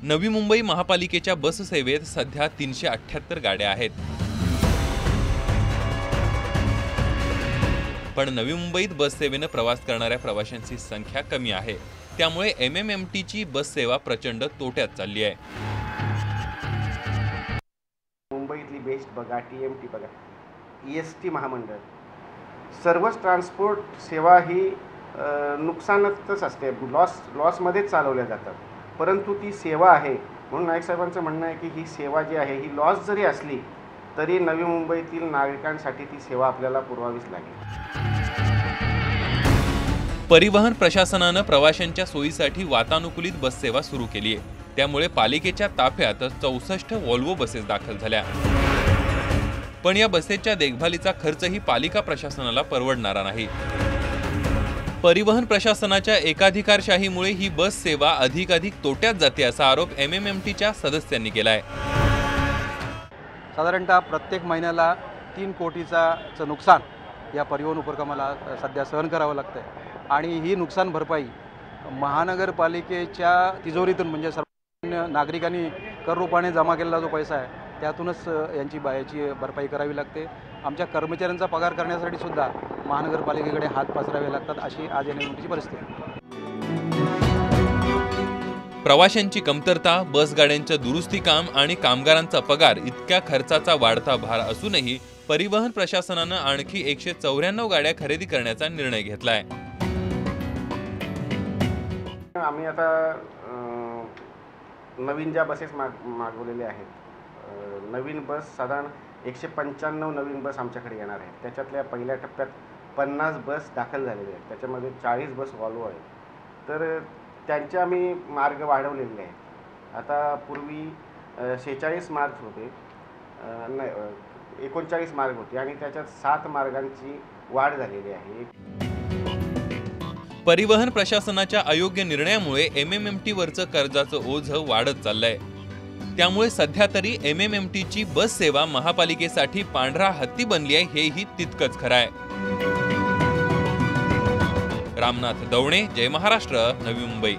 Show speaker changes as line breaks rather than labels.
नवी मुंबई महापालिकेच्या बस सेवेत सध्या 378 गाड्या आहेत। पण नवी मुंबईत बस सेवेने प्रवास करणाऱ्या प्रवाशांची संख्या कमी आहे। त्यामुळे MMMTची बस सेवा प्रचंड तोट्यात चालली आहे।
मुंबईतली बेस्ट बघा, TMT बघा, EST महामंडळ, सर्वच ट्रान्सपोर्ट सेवा ही नुकसानातच असते, लॉसमध्येच चालवल्या जातात। परंतु ती सेवा आहे म्हणून नाईक साहेबांचं म्हणणं आहे की ही सेवा जी आहे ही लॉस जरी असली तरी नवी मुंबईतील नागरिकांसाठी ती सेवा आपल्याला पुरवावीच लागेल।
परिवहन प्रशासनाने प्रवाशांच्या सोयीसाठी वातानुकूलित बस सेवा सुरू केली आहे। त्यामुळे पालिकेच्या ताफ्यात 64 व्हॉल्वो बसेस दाखल झाल्या। पण या बसेसच्या देखभालीचा खर्चही पालिका प्रशासनाला परवडणारा नाही। परिवहन प्रशासनाच्या एकाधिकारशाहीमुळे ही बस सेवा अधिकाधिक तोट्यात जाते असा आरोप MMMTच्या सदस्यांनी केलाय।
साधारणतः प्रत्येक महिन्याला 3 कोटीचं नुकसान या परिवहन उपक्रमाला सध्या सहन करावं लागतंय आणि ही नुकसान भरपाई महानगरपालिकेच्या तिजोरीतून म्हणजे सर्वसामान्य नागरिकांनी कर रूपाने जमा केलेला जो पैसा आहे त्यातूनच यांची भरपाई करावी लागते। आमच्या कर्मचाऱ्यांचा पगार करण्यासाठी सुद्धा महानगरपालिकेकडे हात पसरावे लागतात, अशी आज MMMTची परिस्थिती आहे।
प्रवाशांची कमतरता, बस गाड्यांच्या दुरुस्ती काम आणि कामगारांचा पगार इतक्या खर्चाचा वाढता भार असूनही परिवहन प्रशासनाने आणखी 194 गाड्या खरेदी करण्याचा निर्णय घेतलाय।
आम्ही आता नवीन ज्या बसेस मागवलेल्या आहेत, नवीन बस साधारण 195 नवीन बस आमच्याकडे येणार आहेत। त्याच्यातल्या पहिल्या टप्प्यात 50 बस दाखल झालेल्या आहेत, त्याच्यामध्ये 40 बस व्हॉल्वो आहेत। तर त्यांचे आम्ही मार्ग वाढवलेले आहेत। आता पूर्वी 46 मार्ग होते, 39 मार्ग होते आणि त्याच्यात 7 मार्गांची वाढ झालेली आहे।
परिवहन प्रशासनाच्या अयोग्य निर्णयामुळे MMMTवरचं कर्जाचं ओझ वाढत चाललंय। त्यामुळे सध्या तरी MMMTची बस सेवा महापालिकेसाठी पांढरा हत्ती बनली आहे हेही तितकंच खरं आहे। रामनाथ दवणे, जय महाराष्ट्र, नवी मुंबई।